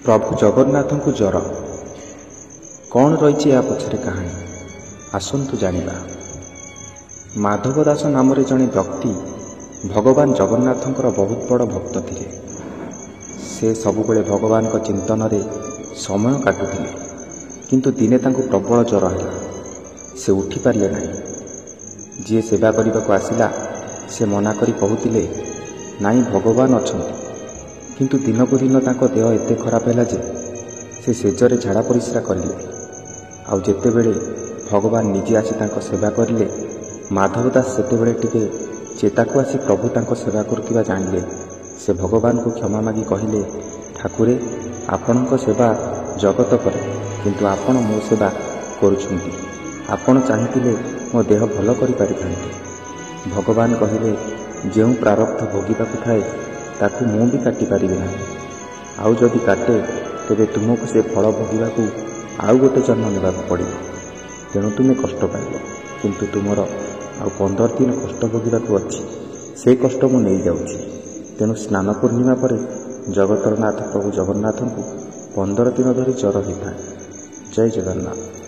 प्रभु जगन्नाथ को ज्वर कौन रही या पछरे कहानी आसतु जानिबा। माधव दास नाम जड़े व्यक्ति भगवान जगन्नाथंकर बहुत बड़ भक्त थे। से सबुबले भगवान को चिंतन रे समय काटुथिले, किंतु दिने तांको प्रबल ज्वर है। से उठी पारे ना। जी सेवा करने को आसिला से मना करी कहूतिले नाई भगवान अछंती, किंतु दिन को दिन तांको देह एते खराब है जे से सेजरे झाड़ा परिस्रा करिले। आउ जेतेबेले भगवान निजे आसी तांको सेवा करिले, माधव दास सेतेबेले टिके चेता को आसी प्रभु तांको सेवा करुवा जानिले। से भगवान को क्षमा मागी कहिले, ठाकुरे आपणको सेवा जगत करे, किंतु आपण मो सेवा करुछंती। आपण चाहिथिले मो देह भल करि पारिथांती। भगवान कहिले, जेउ प्रारब्ध भोगिबाकु थाए ताकू मु भी काटी पारिबे ना। आउ जदि काटे तेबे तुमको से फल भोगिबाकू आउ गोटे जन्म नेबाकू पड़िबो। तेणु तुमे कष्ट पाइब, किंतु तुमर आउ 15 दिन कष्ट भोगिबाकू अछि। से कष्ट मु नहीं जाउछि। तेणु स्नान पूर्णिमा पर जगतर नाथ प्रभु जगन्नाथ को 15 दिन धरी ज्वर होता है। जय जगन्नाथ।